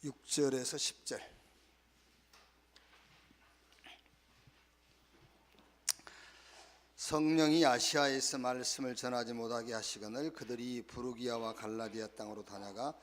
6절에서 10절. 성령이 아시아에서 말씀을 전하지 못하게 하시거늘 그들이 부르기아와 갈라디아 땅으로 다녀가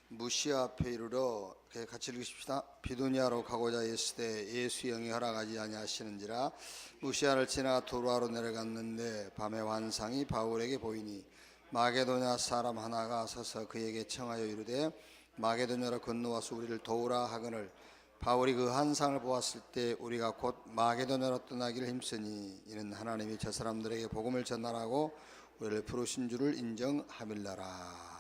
무시아 앞에 이르러, 같이 읽으십시다. 비두니아로 가고자 했을 때 예수의 영이 허락하지 아니하시는지라. 무시아를 지나 도로아로 내려갔는데 밤에 환상이 바울에게 보이니 마게도냐 사람 하나가 서서 그에게 청하여 이르되 마게도냐로 건너와서 우리를 도우라 하거늘 바울이 그 환상을 보았을 때 우리가 곧 마게도냐로 떠나기를 힘쓰니 이는 하나님이 저 사람들에게 복음을 전하라고 우리를 부르신 줄을 인정함일라라.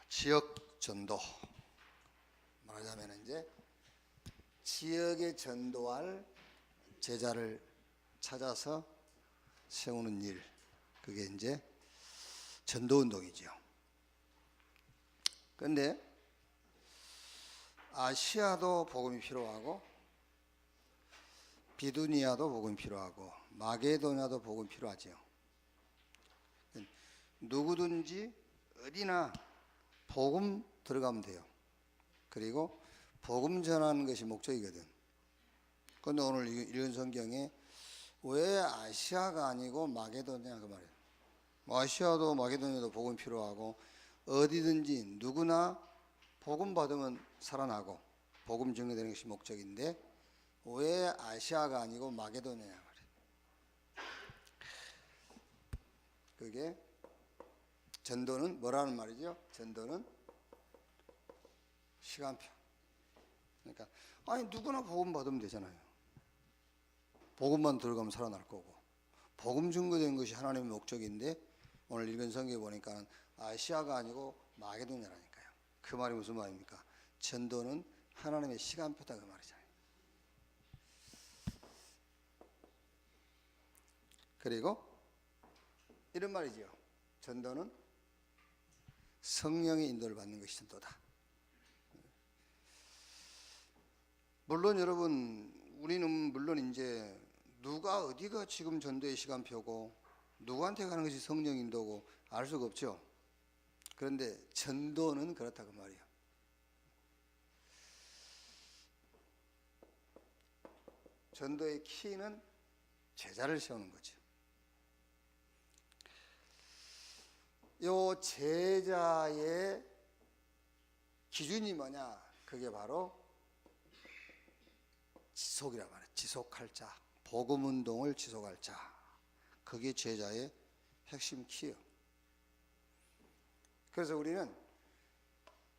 지역 전도, 말하자면 이제 지역에 전도할 제자를 찾아서 세우는 일, 그게 이제 전도운동이죠. 그런데 아시아도 복음이 필요하고 비두니아도 복음이 필요하고 마게도냐도 복음이 필요하죠. 누구든지 어디나 복음 들어가면 돼요. 그리고 복음 전하는 것이 목적이거든. 그런데 오늘 읽은 성경에 왜 아시아가 아니고 마게도냐 그 말이에요. 아시아도 마게도냐도 복음 필요하고 어디든지 누구나 복음 받으면 살아나고 복음 증거되는 것이 목적인데 왜 아시아가 아니고 마게도냐냐 말이에요. 그게 전도는 뭐라는 말이죠? 전도는 시간표. 그러니까 아니 누구나 복음 받으면 되잖아요. 복음만 들어가면 살아날 거고 복음 증거된 것이 하나님의 목적인데 오늘 읽은 성경에 보니까 아시아가 아니고 마게도냐라니까요. 그 말이 무슨 말입니까? 전도는 하나님의 시간표다 그 말이잖아요. 그리고 이런 말이죠. 전도는 성령의 인도를 받는 것이 전도다. 물론 여러분, 우리는 물론 이제 누가 어디가 지금 전도의 시간표고 누구한테 가는 것이 성령 인도고 알 수가 없죠. 그런데 전도는 그렇다 그 말이에요. 전도의 키는 제자를 세우는 거죠. 요 제자의 기준이 뭐냐? 그게 바로 지속이라 말이에요. 지속할 자, 복음 운동을 지속할 자. 그게 제자의 핵심 키예요. 그래서 우리는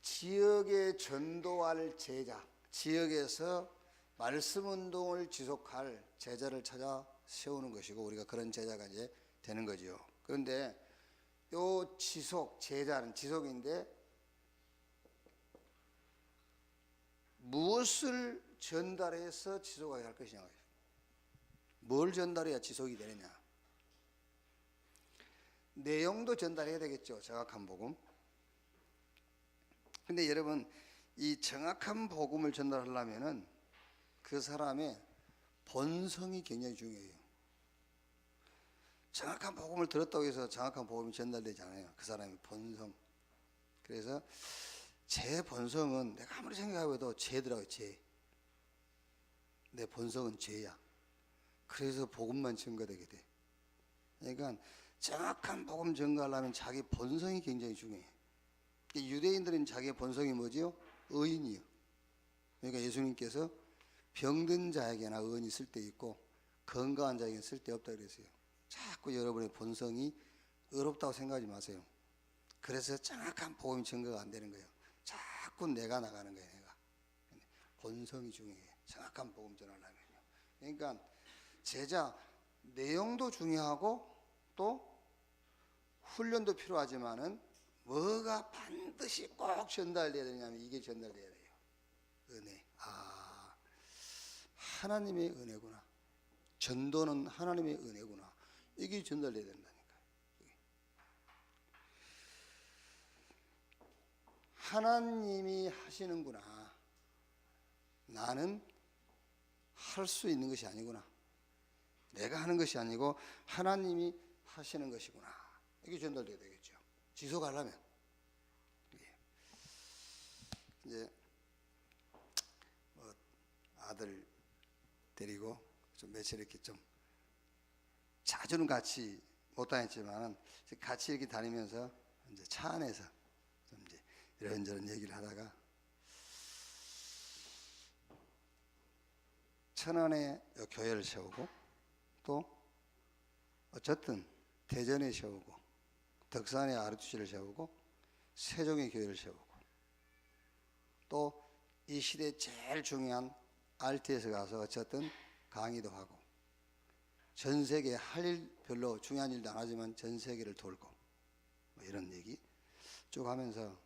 지역에 전도할 제자, 지역에서 말씀 운동을 지속할 제자를 찾아 세우는 것이고 우리가 그런 제자가 이제 되는 거죠. 그런데 요 지속, 제자는 지속인데 무엇을 전달해서 지속하게 할 것이냐. 뭘 전달해야 지속이 되느냐. 내용도 전달해야 되겠죠. 정확한 복음. 근데 여러분, 이 정확한 복음을 전달하려면은 그 사람의 본성이 굉장히 중요해요. 정확한 복음을 들었다고 해서 정확한 복음이 전달되지 않아요. 그 사람의 본성. 그래서 제 본성은 내가 아무리 생각해도 죄더라고요. 죄. 내 본성은 죄야. 그래서 복음만 증거되게 돼. 그러니까 정확한 복음 증거하려면 자기 본성이 굉장히 중요해. 유대인들은 자기의 본성이 뭐지요? 의인이요. 그러니까 예수님께서 병든 자에게나 의인이 있을 때 있고 건강한 자에게는 쓸데없다 그랬어요. 자꾸 여러분의 본성이 어렵다고 생각하지 마세요. 그래서 정확한 복음이 증거가 안 되는 거예요. 자꾸 내가 나가는 거예요. 내가. 본성이 중요해요. 정확한 복음 전하려면요. 그러니까 제자 내용도 중요하고 또 훈련도 필요하지만은 뭐가 반드시 꼭 전달돼야 되냐면 이게 전달돼야 돼요. 은혜. 하나님의 은혜구나. 전도는 하나님의 은혜구나. 이게 전달돼야 된다니까요. 하나님이 하시는구나. 나는 할 수 있는 것이 아니구나. 내가 하는 것이 아니고 하나님이 하시는 것이구나. 이게 전달돼야 되겠죠. 지속하려면. 이제 아들 데리고 좀 며칠 이렇게 좀 자주는 같이 못 다녔지만 같이 이렇게 다니면서 이제 차 안에서 좀 이제 이런저런 얘기를 하다가 천안에 교회를 세우고 또 어쨌든 대전에 세우고 덕산에 RUTC를 세우고 세종에 교회를 세우고 또 이 시대에 제일 중요한 RT에서 가서 어쨌든 강의도 하고 전 세계 할 일 별로 중요한 일도 안 하지만 전 세계를 돌고 뭐 이런 얘기 쭉 하면서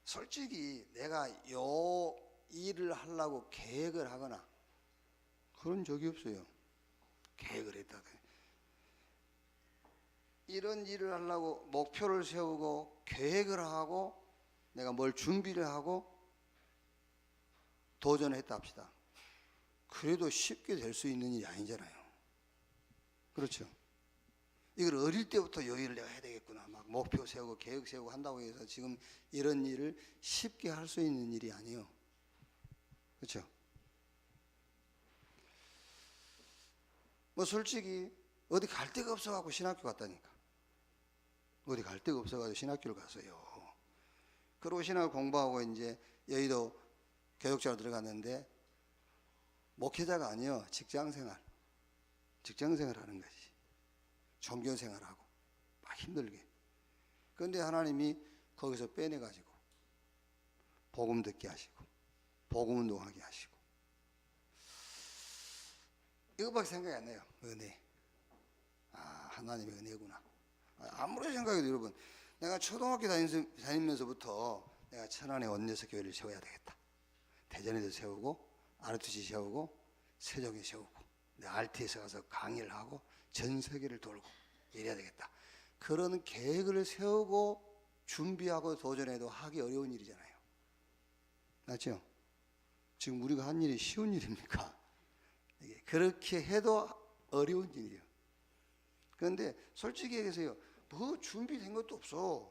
솔직히 내가 요 일을 하려고 계획을 하거나 그런 적이 없어요. 계획을 했다가 이런 일을 하려고 목표를 세우고 계획을 하고 내가 뭘 준비를 하고 도전했다 합시다. 그래도 쉽게 될 수 있는 일이 아니잖아요. 그렇죠? 이걸 어릴 때부터 요 일을 내가 해야 되겠구나 막 목표 세우고 계획 세우고 한다고 해서 지금 이런 일을 쉽게 할 수 있는 일이 아니에요. 그렇죠? 뭐 솔직히 어디 갈 데가 없어가지고 신학교 갔다니까. 어디 갈 데가 없어가지고 신학교를 갔어요. 그러고 신학을 공부하고 이제 여의도 교육자로 들어갔는데 목회자가 아니요, 직장생활 하는 거지. 종교생활하고 막 힘들게. 그런데 하나님이 거기서 빼내가지고 복음 듣게 하시고 복음 운동하게 하시고 이거밖에 생각이 안 나요. 은혜. 하나님의 은혜구나. 아무리 생각해도 여러분, 내가 초등학교 다니면서부터 내가 천안에 원내서 교회를 세워야 되겠다. 대전에도 세우고 RUTC 세우고 세종에 세우고 RT에서 가서 강의를 하고 전 세계를 돌고 이래야 되겠다. 그런 계획을 세우고 준비하고 도전해도 하기 어려운 일이잖아요. 맞죠? 지금 우리가 한 일이 쉬운 일입니까? 그렇게 해도 어려운 일이에요. 그런데 솔직히 얘기해서요, 뭐 준비된 것도 없어.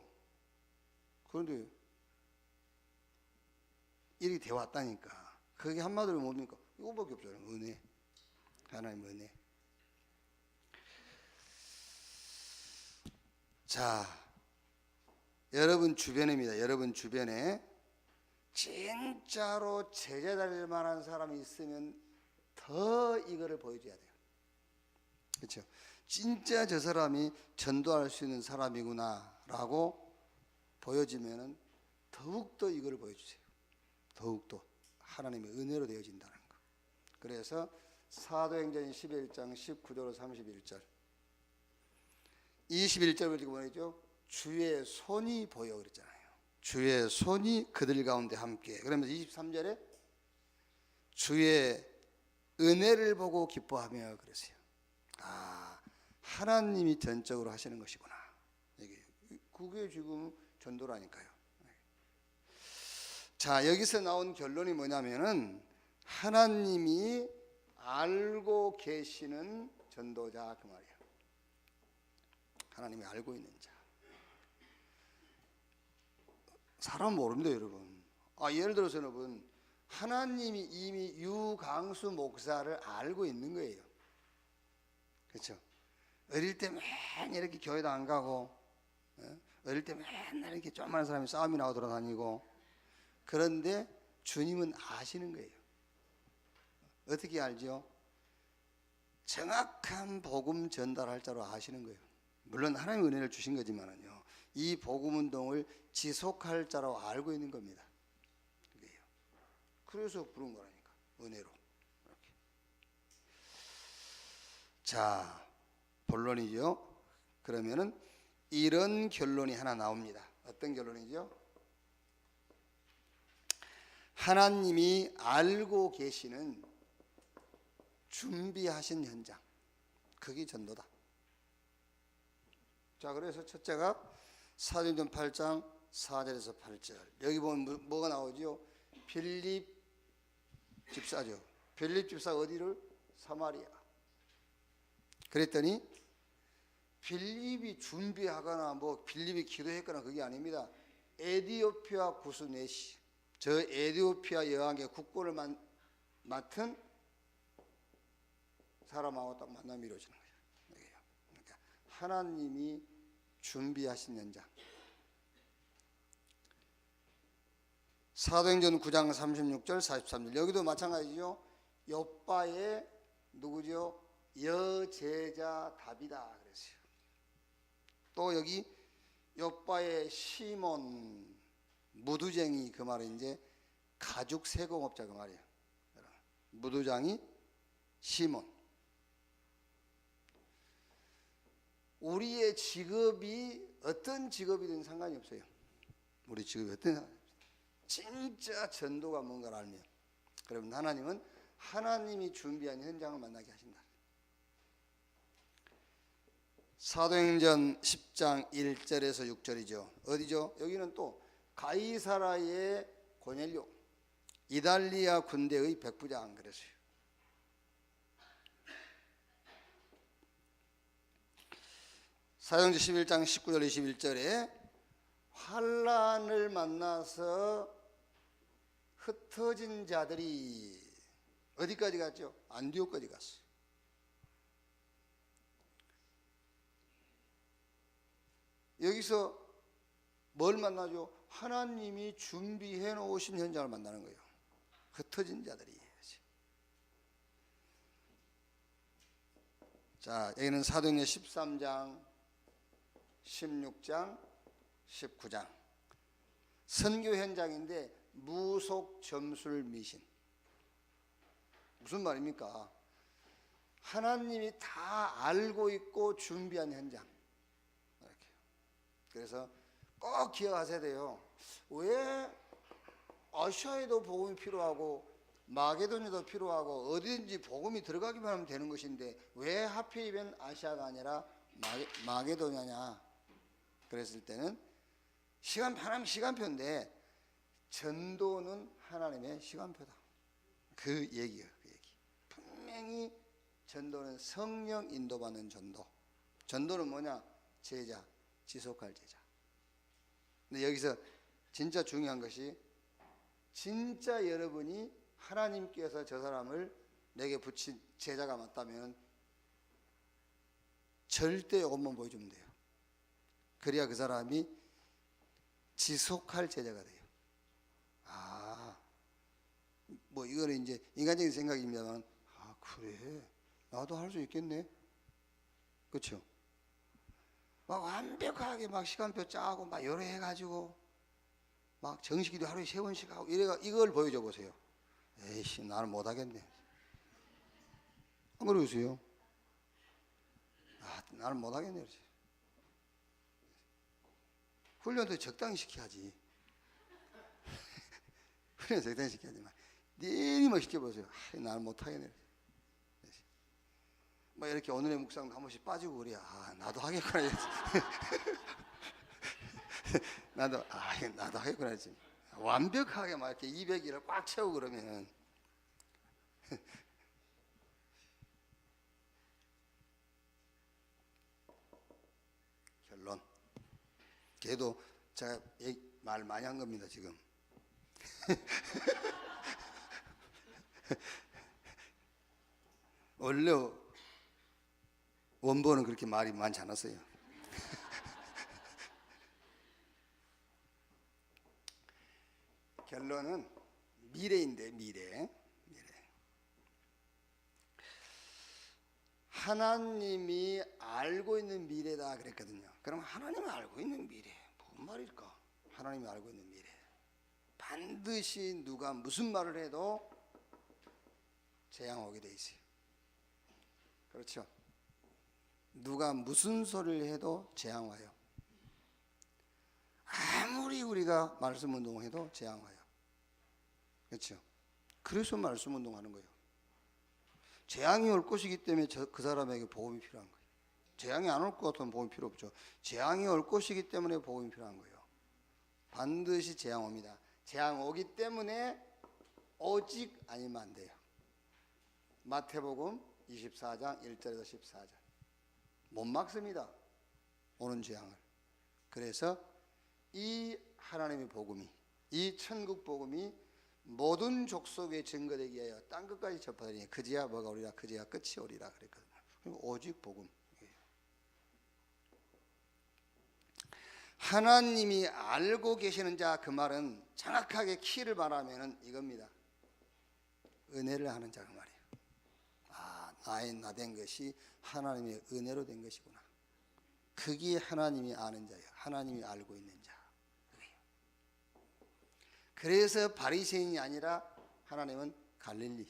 그런데 일이 되어 왔다니까. 그게 한마디로 뭡니까? 이거밖에 없잖아요. 은혜. 하나님 은혜. 자, 여러분 주변입니다. 여러분 주변에 진짜로 제자 될 만한 사람이 있으면 더 이거를 보여줘야 돼요. 그렇죠? 진짜 저 사람이 전도할 수 있는 사람이구나 라고 보여지면은 더욱더 이거를 보여주세요. 더욱더 하나님의 은혜로 되어진다는 거. 그래서 사도행전 11장 19절로 31절 21절을 지금 뭐죠? 주의 손이 보여 그랬잖아요. 주의 손이 그들 가운데 함께. 그러면서 23절에 주의 은혜를 보고 기뻐하며 그랬어요. 하나님이 전적으로 하시는 것이구나. 그게 지금 전도라니까요. 자, 여기서 나온 결론이 뭐냐면은 하나님이 알고 계시는 전도자 그 말이에요. 하나님이 알고 있는 자. 사람 모릅니다, 여러분. 예를 들어서 여러분, 하나님이 이미 유강수 목사를 알고 있는 거예요. 그렇죠? 어릴 때 맨날 이렇게 교회도 안 가고, 어릴 때 맨날 이렇게 조그마한 사람이 싸움이 나고 돌아다니고, 그런데 주님은 아시는 거예요. 어떻게 알죠? 정확한 복음 전달할 자로 아시는 거예요. 물론 하나님의 은혜를 주신 거지만은요, 이 복음 운동을 지속할 자로 알고 있는 겁니다. 그게요. 그래서 부른 거라니까, 은혜로. 이렇게. 자, 본론이죠. 그러면은 이런 결론이 하나 나옵니다. 어떤 결론이죠? 하나님이 알고 계시는 준비하신 현장, 그게 전도다. 자, 그래서 첫째가 사도행전 8장 4절에서 8절. 여기 보면 뭐가 나오죠? 빌립 집사죠. 빌립 집사 어디를? 사마리아. 그랬더니 빌립이 준비하거나 뭐 빌립이 기도했거나 그게 아닙니다. 에디오피아 구스 네시, 저 에디오피아 여왕의 국권을 맡은 사람하고 딱 만남이 이루어지는 거예요. 그러니까 하나님이 준비하신 현장. 사도행전 9장 36절 43절 여기도 마찬가지죠. 욥바의 누구죠? 여제자 답이다 그랬어요. 또 여기 욥바의 시몬 무두쟁이 그 말은 이제 가죽 세공업자 그 말이에요. 무두장이 시몬. 우리의 직업이 어떤 직업이든 상관이 없어요. 우리 직업이 어떤 상관이 없어요. 진짜 전도가 뭔가를 알면 그러면 하나님은 하나님이 준비한 현장을 만나게 하신다. 사도행전 10장 1절에서 6절이죠. 어디죠? 여기는 또 가이사라의 고넬료, 이달리아 군대의 백부장 그랬어요. 사도행전 11장 19절 21절에 환난을 만나서 흩어진 자들이 어디까지 갔죠? 안디옥까지 갔어요. 여기서 뭘 만나죠? 하나님이 준비해 놓으신 현장을 만나는 거예요. 흩어진 자들이. 자, 여기는 사도행전 13장 16장 19장 선교 현장인데 무속 점술 미신. 무슨 말입니까? 하나님이 다 알고 있고 준비한 현장. 이렇게. 그래서 꼭 기억하셔야 돼요. 왜 아시아에도 복음이 필요하고 마게도냐도 필요하고 어디든지 복음이 들어가기만 하면 되는 것인데 왜 하필이면 아시아가 아니라 마게도냐냐? 그랬을 때는 하나님 시간표인데 전도는 하나님의 시간표다. 그 얘기예요. 그 얘기. 분명히 전도는 성령 인도받는 전도. 전도는 뭐냐? 제자, 지속할 제자. 근데 여기서 진짜 중요한 것이 진짜 여러분이 하나님께서 저 사람을 내게 붙인 제자가 맞다면 절대 이것만 보여주면 돼요. 그래야 그 사람이 지속할 제자가 돼요. 뭐 이거는 이제 인간적인 생각입니다만 그래 나도 할 수 있겠네. 그렇죠? 막 완벽하게 막 시간표 짜고 막 여러 해가지고 막 정식기도 하루에 3번씩 하고 이걸 보여줘 보세요. 에이씨 나는 못하겠네. 안 그러세요? 나는 못하겠네. 훈련도 적당히 시켜야지. 훈련 적당히 시켜야지만 내리만 시켜보세요. 나는 못하겠네. 막 이렇게 오늘의 묵상도 한 번씩 빠지고 그래야 나도 하겠구나. 나도 하겠구나 했지. 완벽하게 막 이렇게 200일을 꽉 채우고 그러면 결론. 걔도 제가 말 많이 한 겁니다 지금. 원래 원본은 그렇게 말이 많지 않았어요. 결론은 미래인데 미래. 하나님이 알고 있는 미래다 그랬거든요. 그럼 하나님이 알고 있는 미래 무슨 말일까? 하나님이 알고 있는 미래 반드시 누가 무슨 말을 해도 재앙 오게 돼 있어요. 그렇죠? 누가 무슨 소리를 해도 재앙 와요. 아무리 우리가 말씀 운동해도 재앙 와요. 그렇죠? 그래서 말씀 운동하는 거예요. 재앙이 올 것이기 때문에 그 사람에게 복음이 필요한 거예요. 재앙이 안 올 것 같으면 복음이 필요 없죠. 재앙이 올 것이기 때문에 복음이 필요한 거예요. 반드시 재앙 옵니다. 재앙 오기 때문에 오직 아니면 안 돼요. 마태복음 24장 1절에서 14절. 못 막습니다. 오는 재앙을. 그래서 이 하나님의 복음이, 이 천국 복음이 모든 족속에 증거되기 위하여 땅 끝까지 접하리니 그제야 뭐가 오리라, 그제야 끝이 오리라 그랬거든요. 오직 복음. 하나님이 알고 계시는 자, 그 말은 정확하게 키를 말하면 이겁니다. 은혜를 하는 자, 그 말이에요. 나 된 것이 하나님의 은혜로 된 것이구나. 그게 하나님이 아는 자예요. 하나님이 알고 있는 자. 그래서 바리새인이 아니라 하나님은 갈릴리,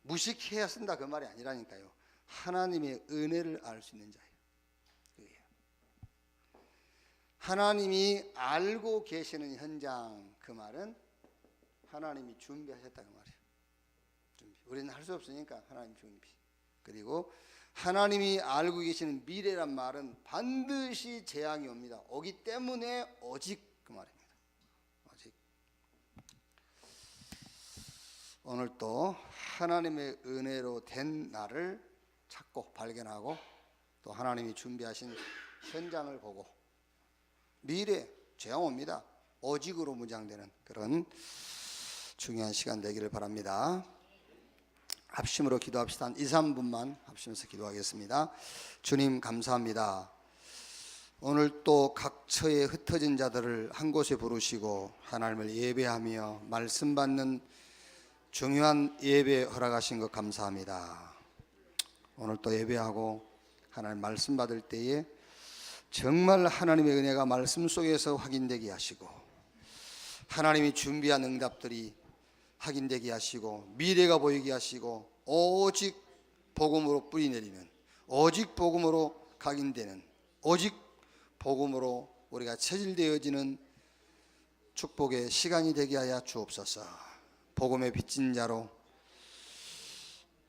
무식해야 쓴다 그 말이 아니라니까요. 하나님의 은혜를 알 수 있는 자예요. 그게요. 하나님이 알고 계시는 현장, 그 말은 하나님이 준비하셨다 그 말이에요. 준비. 우리는 할 수 없으니까 하나님 준비. 그리고 하나님이 알고 계시는 미래란 말은 반드시 재앙이 옵니다. 오기 때문에 오직 그 말입니다. 오직. 오늘 또 하나님의 은혜로 된 나를 찾고 발견하고 또 하나님이 준비하신 현장을 보고 미래 재앙 옵니다. 오직으로 무장되는 그런 중요한 시간 되기를 바랍니다. 합심으로 기도합시다. 한 2, 3분만 합심해서 기도하겠습니다. 주님 감사합니다. 오늘 또 각 처에 흩어진 자들을 한 곳에 부르시고 하나님을 예배하며 말씀 받는 중요한 예배 허락하신 것 감사합니다. 오늘 또 예배하고 하나님 말씀 받을 때에 정말 하나님의 은혜가 말씀 속에서 확인되게 하시고 하나님이 준비한 응답들이 확인되게 하시고 미래가 보이게 하시고 오직 복음으로 뿌리내리는, 오직 복음으로 각인되는, 오직 복음으로 우리가 체질되어지는 축복의 시간이 되게 하여 주옵소서. 복음의 빚진 자로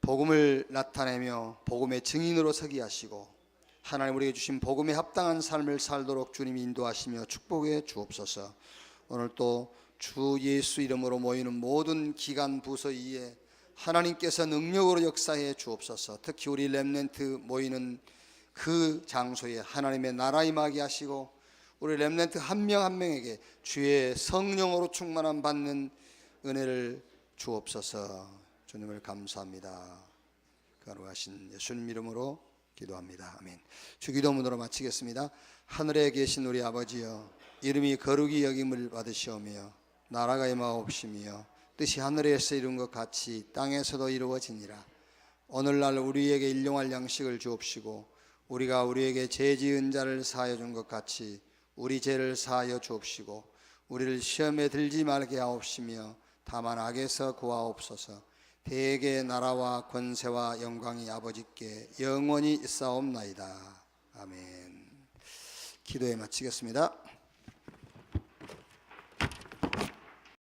복음을 나타내며 복음의 증인으로 서게 하시고 하나님 우리에게 주신 복음에 합당한 삶을 살도록 주님이 인도하시며 축복해 주옵소서. 오늘 또 주 예수 이름으로 모이는 모든 기관 부서 위에 하나님께서 능력으로 역사해 주옵소서. 특히 우리 렘넌트 모이는 그 장소에 하나님의 나라 임하게 하시고 우리 렘넌트 한 명 한 명에게 주의 성령으로 충만함 받는 은혜를 주옵소서. 주님을 감사합니다. 거룩하신 예수님 이름으로 기도합니다. 아멘. 주기도문으로 마치겠습니다. 하늘에 계신 우리 아버지여, 이름이 거룩히 여김을 받으시오며 나라가 임하옵시며 뜻이 하늘에서 이룬 것 같이 땅에서도 이루어지니라. 오늘날 우리에게 일용할 양식을 주옵시고 우리가 우리에게 죄 지은 자를 사하여 준 것 같이 우리 죄를 사하여 주옵시고 우리를 시험에 들지 말게 하옵시며 다만 악에서 구하옵소서. 대개 나라와 권세와 영광이 아버지께 영원히 있사옵나이다. 아멘. 기도에 마치겠습니다.